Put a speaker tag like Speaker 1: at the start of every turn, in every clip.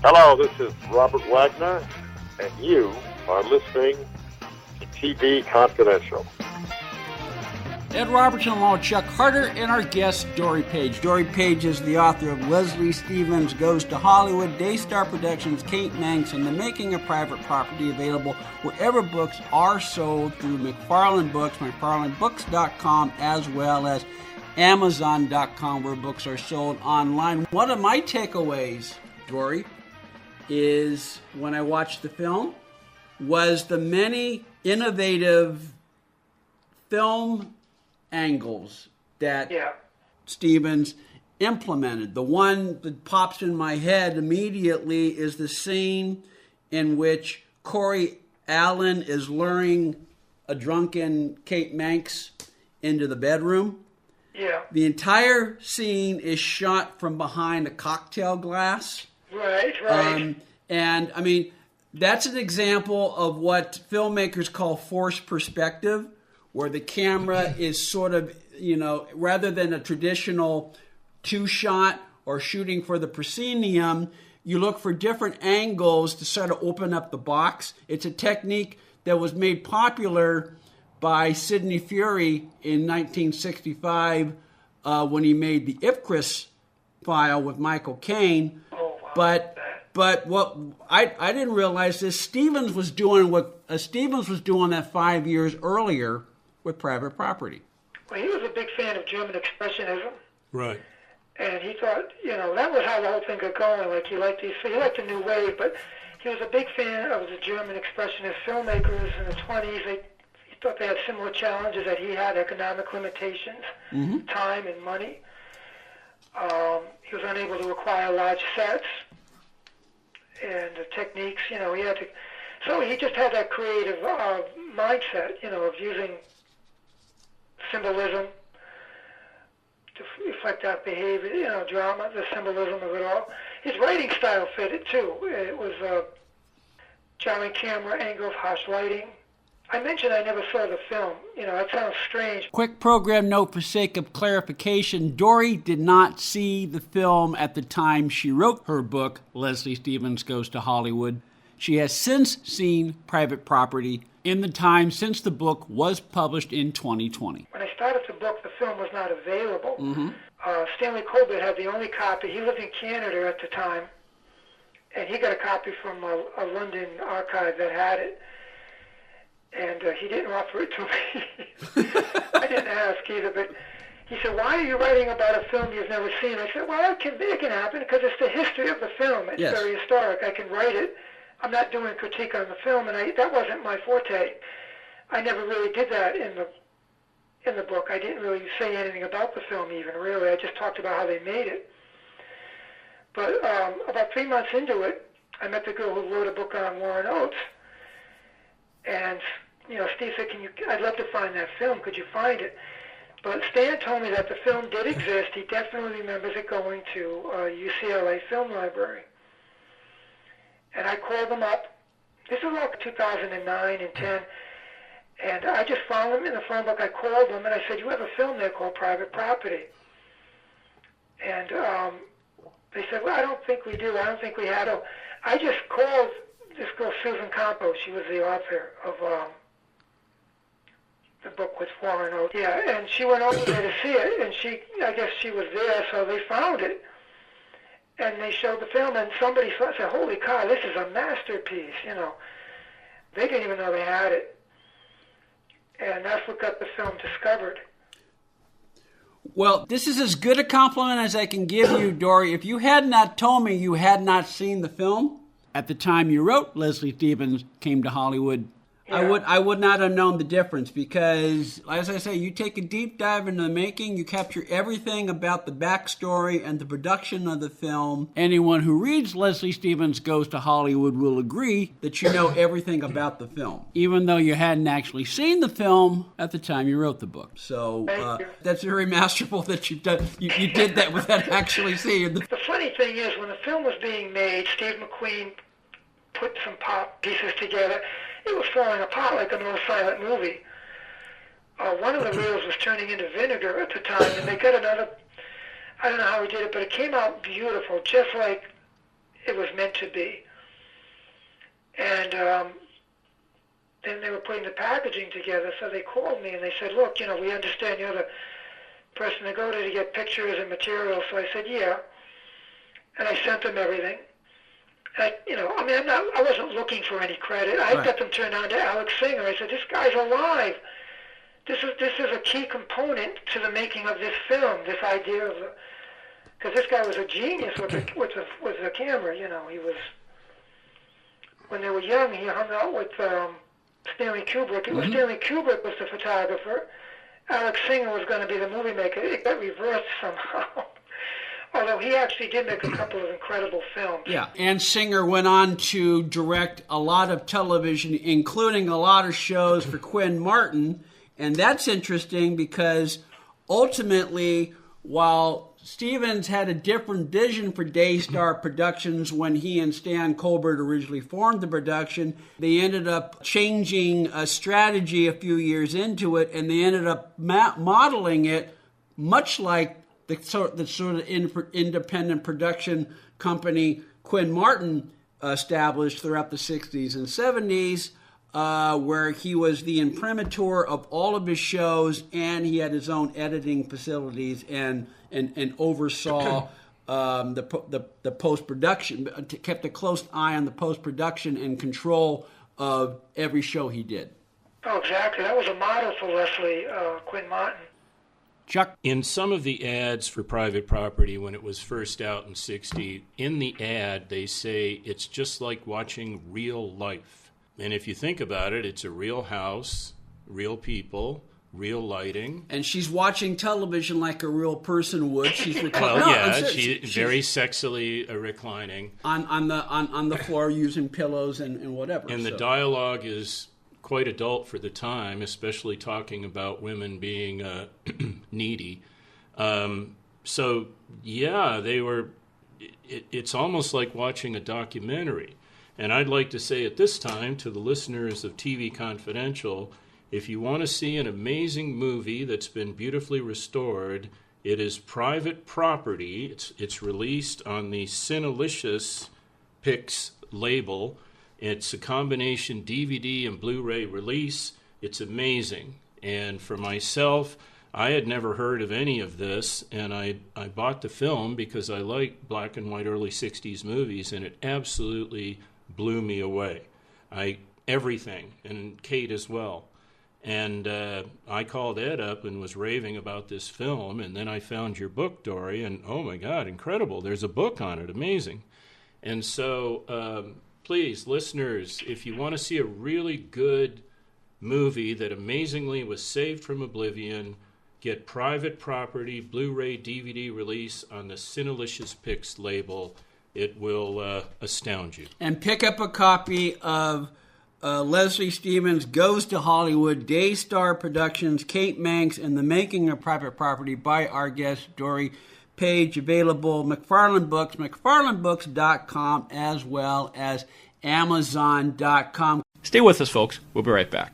Speaker 1: Hello, this is Robert Wagner, and you are listening to TV Confidential.
Speaker 2: Ed Robertson along with Chuck Harder and our guest, Dory Page. Dory Page is the author of Leslie Stevens Goes to Hollywood, Daystar Productions, Kate Manx, and The Making of Private Property, available wherever books are sold through McFarland Books, McFarlandBooks.com, as well as Amazon.com, where books are sold online. One of my takeaways, Dory, is when I watched the film, was the many innovative film angles that Stevens implemented. The one that pops in my head immediately is the scene in which Corey Allen is luring a drunken Kate Manx into the bedroom.
Speaker 3: Yeah.
Speaker 2: The entire scene is shot from behind a cocktail glass.
Speaker 3: Right.
Speaker 2: And, I mean, that's an example of what filmmakers call forced perspective, where the camera is sort of, rather than a traditional two-shot or shooting for the proscenium, you look for different angles to sort of open up the box. It's a technique that was made popular by Sidney Furie in 1965 when he made the Ipcris file with Michael Caine.
Speaker 3: Oh, wow.
Speaker 2: But what I didn't realize is Stevens was doing that 5 years earlier with Private Property.
Speaker 3: Well, he was a big fan of German Expressionism.
Speaker 4: Right.
Speaker 3: And he thought, that was how the whole thing got going. Like, he liked the New Wave, but he was a big fan of the German Expressionist filmmakers in the 20s. He thought they had similar challenges that he had, economic limitations, time and money. He was unable to acquire large sets and the techniques, so he just had that creative mindset, of using symbolism to reflect that behavior, drama, the symbolism of it all. His writing style fit it too. It was jarring camera angles, harsh lighting. I mentioned I never saw the film. That sounds strange.
Speaker 2: Quick program note for sake of clarification. Dory did not see the film at the time she wrote her book, Leslie Stevens Goes to Hollywood. She has since seen Private Property in the time since the book was published in 2020.
Speaker 3: When I started the book, the film was not available. Stanley Colbert had the only copy. He lived in Canada at the time, and he got a copy from a London archive that had it. And he didn't offer it to me. I didn't ask either, but he said, "Why are you writing about a film you've never seen?" I said, "Well, it can happen because it's the history of the film. It's very historic. I can write it. I'm not doing critique on the film, and that wasn't my forte. I never really did that in the book. I didn't really say anything about the film even, really. I just talked about how they made it. But about 3 months into it, I met the girl who wrote a book on Warren Oates, and Steve said, I'd love to find that film. Could you find it? But Stan told me that the film did exist. He definitely remembers it going to UCLA Film Library. And I called them up. This was like 2009 and 10. And I just found them in the phone book. I called them, and I said, "You have a film there called Private Property." And they said, "Well, I don't think we do. I don't think we had it." I just called this girl, Susan Campos. She was the author of the book with Warren Oates. Yeah, and she went over there to see it, and I guess she was there, so they found it. And they showed the film, and somebody said, "Holy cow, this is a masterpiece," They didn't even know they had it. And that's what got the film discovered.
Speaker 2: Well, this is as good a compliment as I can give you, Dory. If you had not told me you had not seen the film at the time you wrote Leslie Stevens Came to Hollywood,
Speaker 3: Yeah.
Speaker 2: I would not have known the difference because, as I say, you take a deep dive into the making, you capture everything about the backstory and the production of the film. Anyone who reads Leslie Stevens Goes to Hollywood will agree that you know everything about the film, even though you hadn't actually seen the film at the time you wrote the book. So that's very masterful that you did that without actually seeing it.
Speaker 3: The funny thing is, when the film was being made, Steve McQueen put some pop pieces together. It was falling apart like an old silent movie. One of the reels was turning into vinegar at the time, and they got another, I don't know how he did it, but it came out beautiful, just like it was meant to be. And then they were putting the packaging together, so they called me and they said, look, we understand you're the person to go to get pictures and materials. So I said, yeah. And I sent them everything. I wasn't looking for any credit. I got them turned on to Alex Singer. I said, this guy's alive. This is a key component to the making of this film, this idea of, because this guy was a genius with the camera, he was, when they were young, he hung out with Stanley Kubrick. It was Stanley Kubrick was the photographer. Alex Singer was going to be the movie maker. It got reversed somehow. Although he actually did make a couple of incredible films.
Speaker 2: Yeah, and Singer went on to direct a lot of television, including a lot of shows for Quinn Martin. And that's interesting because ultimately, while Stevens had a different vision for Daystar Productions when he and Stan Colbert originally formed the production, they ended up changing a strategy a few years into it, and they ended up modeling it much like the sort of independent production company Quinn Martin established throughout the 60s and 70s, where he was the imprimatur of all of his shows, and he had his own editing facilities and oversaw the post-production, kept a close eye on the post-production and control of every show he did.
Speaker 3: Oh, exactly. That was a model for Leslie Quinn Martin.
Speaker 2: Chuck?
Speaker 4: In some of the ads for Private Property when it was first out in 60, in the ad they say it's just like watching real life. And if you think about it, it's a real house, real people, real lighting.
Speaker 2: And she's watching television like a real person would. She's reclining.
Speaker 4: She's very sexily reclining.
Speaker 2: On the floor using pillows and whatever.
Speaker 4: And the dialogue is quite adult for the time, especially talking about women being needy. So, yeah, they were. It's almost like watching a documentary. And I'd like to say at this time to the listeners of TV Confidential, if you want to see an amazing movie that's been beautifully restored, it is Private Property. It's released on the Cinelicious Pix label. It's a combination DVD and Blu-ray release. It's amazing. And for myself, I had never heard of any of this, and I bought the film because I like black and white early 60s movies, and it absolutely blew me away. Everything, and Kate as well. And I called Ed up and was raving about this film, and then I found your book, Dory, and oh my God, incredible. There's a book on it, amazing. And so please, listeners, if you want to see a really good movie that amazingly was saved from oblivion, get Private Property, Blu-ray DVD release on the Cinelicious Pix label. It will astound you. And
Speaker 2: pick up a copy of Leslie Stevens Goes to Hollywood, Daystar Productions, Kate Manx, and the Making of Private Property by our guest, Dory Page, available McFarland Books, McFarlandBooks.com, as well as Amazon.com.
Speaker 5: Stay with us, folks. We'll be right back.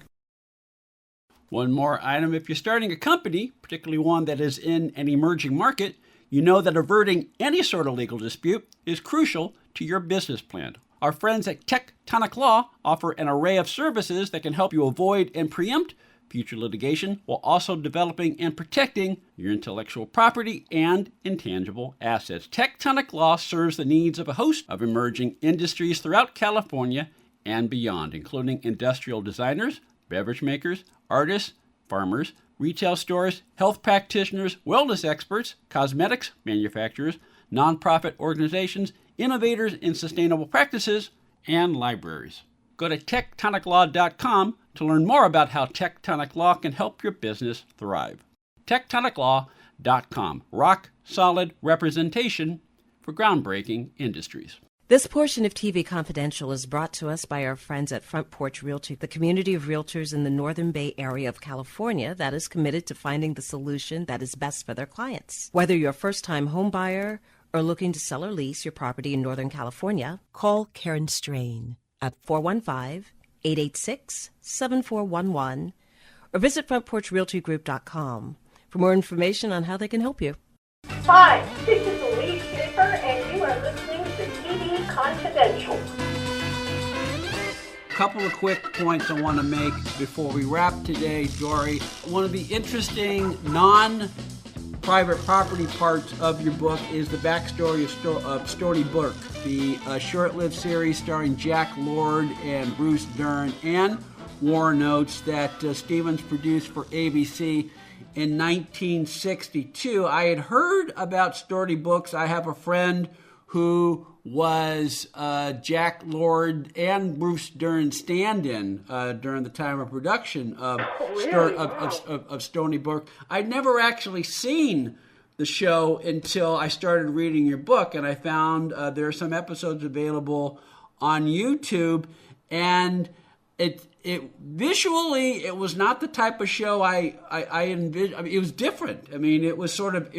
Speaker 2: One more item. If you're starting a company, particularly one that is in an emerging market, you know that averting any sort of legal dispute is crucial to your business plan. Our friends at Tectonic Law offer an array of services that can help you avoid and preempt future litigation while also developing and protecting your intellectual property and intangible assets. Tectonic Law serves the needs of a host of emerging industries throughout California and beyond, including industrial designers, beverage makers, artists, farmers, retail stores, health practitioners, wellness experts, cosmetics manufacturers, nonprofit organizations, innovators in sustainable practices, and libraries. Go to tectoniclaw.com to learn more about how Tectonic Law can help your business thrive. tectoniclaw.com. Rock solid representation for groundbreaking industries.
Speaker 6: This portion of TV Confidential is brought to us by our friends at Front Porch Realty, the community of realtors in the Northern Bay Area of California that is committed to finding the solution that is best for their clients. Whether you're a first-time home buyer or looking to sell or lease your property in Northern California, call Karen Strain at 415-886-7411 or visit frontporchrealtygroup.com for more information on how they can help you.
Speaker 7: Hi, this is Louise Schaefer, and you are listening to TV TV Confidential.
Speaker 2: A couple of quick points I want to make before we wrap today, Dory. One of the interesting non-private property parts of your book is the backstory of Stoney Burke, the short-lived series starring Jack Lord and Bruce Dern and War Notes that Stevens produced for ABC in 1962. I had heard about Stoney Burke. I have a friend who was Jack Lord and Bruce Dern stand-in during the time of production of Stoney Burke. I'd never actually seen the show until I started reading your book, and I found there are some episodes available on YouTube, and it visually it was not the type of show I envisioned. I mean, it was different. I mean, it was sort of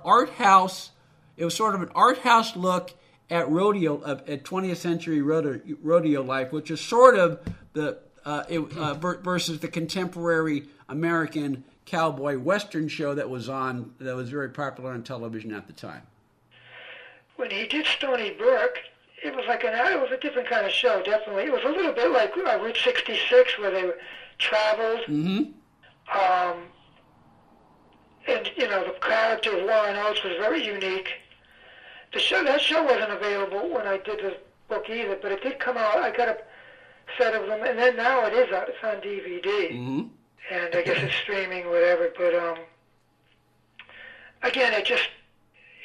Speaker 2: art house. It was sort of an art house look at rodeo, at 20th century rodeo life, which is sort of the versus the contemporary American cowboy western show that was very popular on television at the time.
Speaker 3: When he did Stoney Burke, it was a different kind of show. Definitely, it was a little bit like Route 66, where they traveled.
Speaker 2: Mm-hmm.
Speaker 3: And the character of Warren Oates was very unique. That show wasn't available when I did the book either, but it did come out. I got a set of them, and then now it is out. It's on DVD,
Speaker 2: mm-hmm.
Speaker 3: and I guess it's streaming, whatever. But again, it just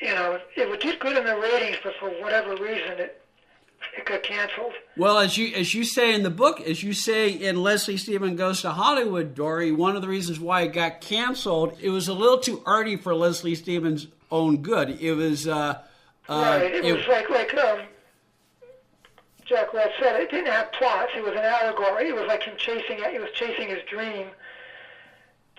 Speaker 3: it did good in the ratings, but for whatever reason, it got canceled.
Speaker 2: Well, as you say in the book, as you say in Leslie Stevens Goes to Hollywood, Dory, one of the reasons why it got canceled, it was a little too arty for Leslie Stevens' own good. It was
Speaker 3: right. It was like Jack Ross said. It didn't have plots. It was an allegory. It was like him chasing his dream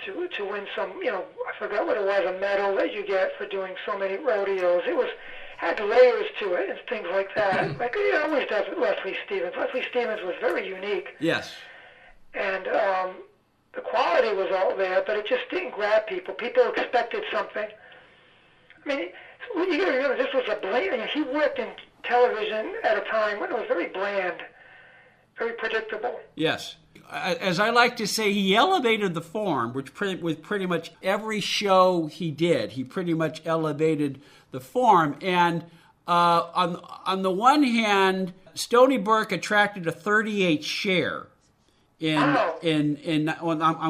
Speaker 3: to win some. I forgot what it was, a medal that you get for doing so many rodeos. It had layers to it and things like that. Like it always does with Leslie Stevens. Leslie Stevens was very unique.
Speaker 2: Yes.
Speaker 3: And the quality was all there, but it just didn't grab people. People expected something. I mean, you got to remember, this was a bland. He worked in television at a time when it was very bland, very predictable.
Speaker 2: Yes. As I like to say, he elevated the form, with pretty much every show he did. He pretty much elevated the form. And on the one hand, Stoney Burke attracted a 38 share. I'm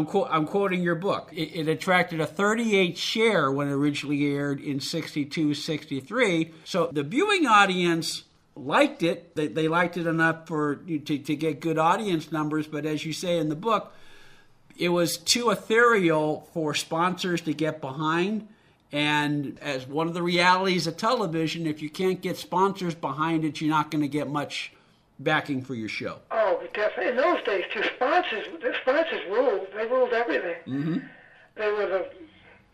Speaker 2: quoting your book. It attracted a 38 share when it originally aired in 62, 63. So the viewing audience liked it. They liked it enough to get good audience numbers. But as you say in the book, it was too ethereal for sponsors to get behind. And as one of the realities of television, if you can't get sponsors behind it, you're not going to get much backing for your show.
Speaker 3: Oh, definitely. In those days, too, the sponsors ruled. They ruled everything.
Speaker 2: Mm-hmm.
Speaker 3: They were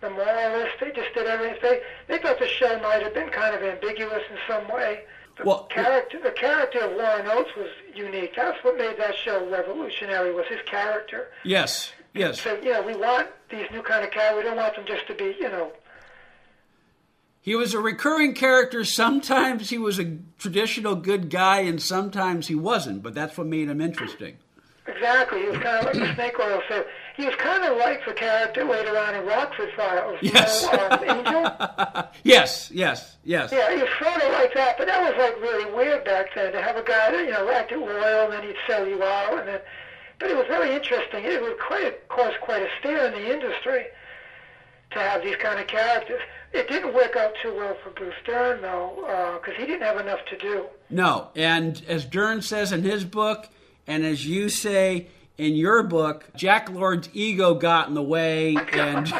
Speaker 3: the moralists. They just did everything. They thought the show might have been kind of ambiguous in some way. The character of Warren Oates was unique. That's what made that show revolutionary, was his character.
Speaker 2: Yes, yes.
Speaker 3: So, we want these new kind of characters. We don't want them just to be,
Speaker 2: He was a recurring character. Sometimes he was a traditional good guy, and sometimes he wasn't. But that's what made him interesting.
Speaker 3: Exactly. He was kind of like the snake oil. So he was kind of like the character later on in Rockford Files.
Speaker 2: Yes.
Speaker 3: Angel?
Speaker 2: Yes.
Speaker 3: Yeah, he was sort of like that. But that was like really weird back then, to have a guy that, acted loyal, and then he'd sell you out. But it was very interesting. It would cause quite a stir in the industry to have these kind of characters. It didn't work out too well for Bruce Dern, though, because he didn't have enough to do. No, and as Dern says in his book, and as you say in your book, Jack Lord's ego got in the way, and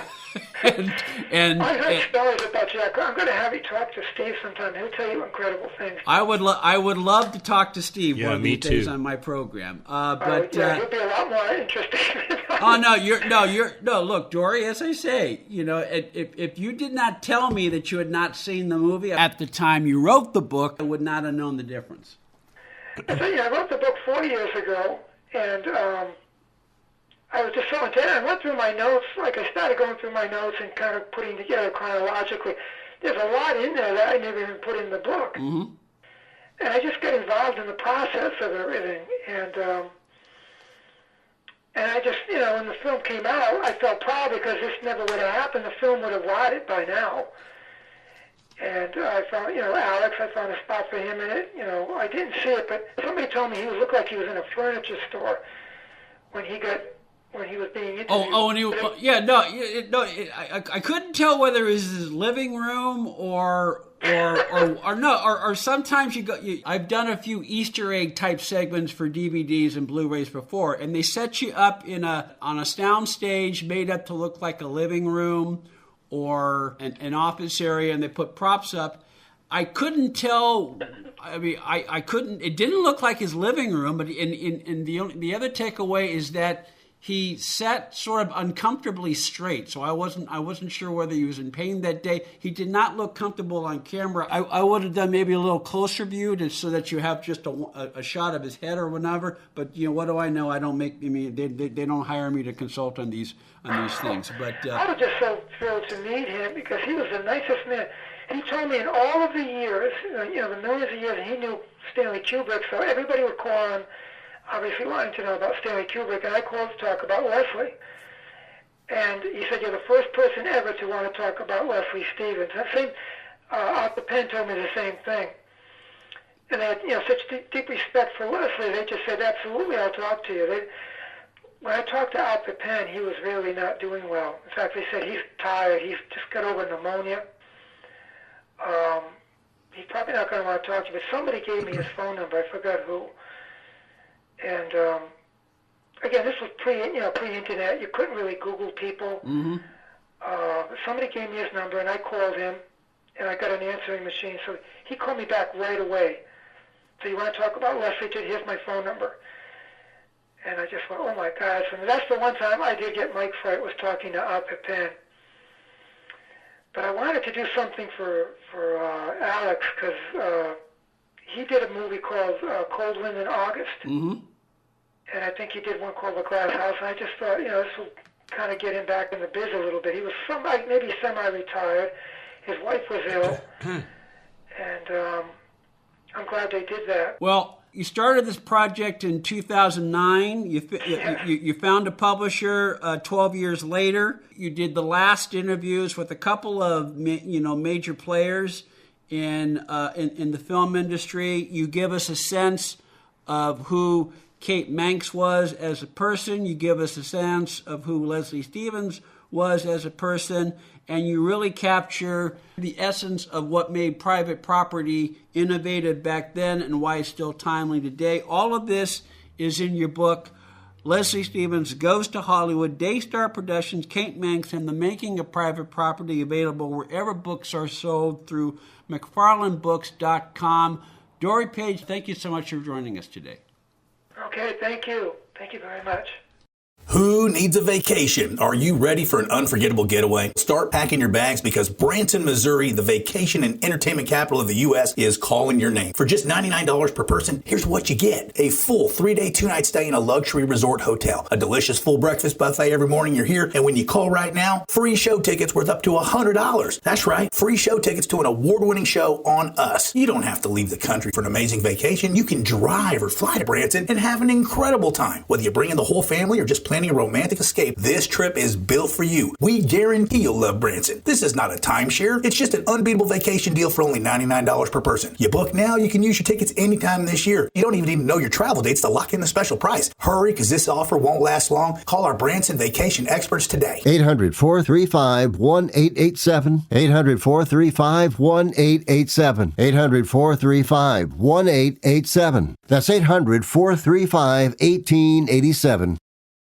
Speaker 3: I heard stories about Jack. I'm going to have you talk to Steve sometime. He'll tell you incredible things. I would love to talk to Steve one of these days on my program. But he'll be a lot more interesting. Look, Dory, as I say, if you did not tell me that you had not seen the movie at the time you wrote the book, I would not have known the difference. I wrote the book 4 years ago, and I was just so intense. I went through my notes, I started going through my notes and kind of putting together chronologically. There's a lot in there that I never even put in the book. Mm-hmm. And I just got involved in the process of everything. And I just, when the film came out, I felt proud because this never would have happened. The film would have rotted by now. And I found, Alex, I found a spot for him in it. I didn't see it, but somebody told me he looked like he was in a furniture store when he was being interviewed.
Speaker 2: I couldn't tell whether it was his living room or sometimes I've done a few Easter egg type segments for DVDs and Blu-rays before, and they set you up on a sound stage made up to look like a living room or an office area, and they put props up. I couldn't tell. I mean, I couldn't. It didn't look like his living room, but the other takeaway is that he sat sort of uncomfortably straight. So I wasn't sure whether he was in pain that day. He did not look comfortable on camera. I would have done maybe a little closer view so that you have just a shot of his head or whatever. But what do I know? I don't make. I mean, they don't hire me to consult on these things. But
Speaker 3: I was just so thrilled to meet him because he was the nicest man. He told me in all of the years, the millions of years, he knew Stanley Kubrick, so everybody would call him, obviously wanting to know about Stanley Kubrick, and I called to talk about Leslie. And he said, you're the first person ever to want to talk about Leslie Stevens. That same, Arthur Penn told me the same thing. And they had such deep respect for Leslie, they just said, absolutely, I'll talk to you. When I talked to Arthur Penn, he was really not doing well. In fact, they said he's tired, he's just got over pneumonia. He's probably not going to want to talk to you, but somebody gave me his phone number. I forgot who. And again, this was pre-internet. You couldn't really Google people.
Speaker 2: Mm-hmm.
Speaker 3: Somebody gave me his number, and I called him, and I got an answering machine. So he called me back right away. So you want to talk about Leslie? Here's my phone number. And I just went, oh my God! So that's the one time I did get Mike Fright, was talking to Arthur Penn. But I wanted to do something for Alex because he did a movie called Cold Wind in August.
Speaker 2: Mm-hmm.
Speaker 3: And I think he did one called The Glass House. And I just thought, this will kind of get him back in the biz a little bit. He was maybe semi-retired. His wife was ill. And I'm glad they did that.
Speaker 2: Well, you started this project in 2009. You found a publisher 12 years later. You did the last interviews with a couple of major players in the film industry. You give us a sense of who Kate Manx was as a person. You give us a sense of who Leslie Stevens was as a person. And you really capture the essence of what made private property innovative back then and why it's still timely today. All of this is in your book, Leslie Stevens Goes to Hollywood, Daystar Productions, Kate Manx, and the Making of Private Property, available wherever books are sold through McFarlandBooks.com. Dory Page, thank you so much for joining us today.
Speaker 3: Okay, thank you. Thank you very much.
Speaker 7: Who needs a vacation? Are you ready for an unforgettable getaway? Start packing your bags because Branson, Missouri, the vacation and entertainment capital of the U.S., is calling your name. For just $99 per person, here's what you get. A full 3-day, 2-night stay in a luxury resort hotel. A delicious full breakfast buffet every morning you're here. And when you call right now, free show tickets worth up to $100. That's right, free show tickets to an award-winning show on us. You don't have to leave the country for an amazing vacation. You can drive or fly to Branson and have an incredible time. Whether you bring in the whole family or just planning a romantic escape, this trip is built for you. We guarantee you'll love Branson. This is not a timeshare. It's just an unbeatable vacation deal for only $99 per person. You book now, you can use your tickets anytime this year. You don't even need to know your travel dates to lock in the special price. Hurry, because this offer won't last long. Call our Branson vacation experts today.
Speaker 8: 800-435-1887. 800-435-1887. 800-435-1887. That's 800-435-1887.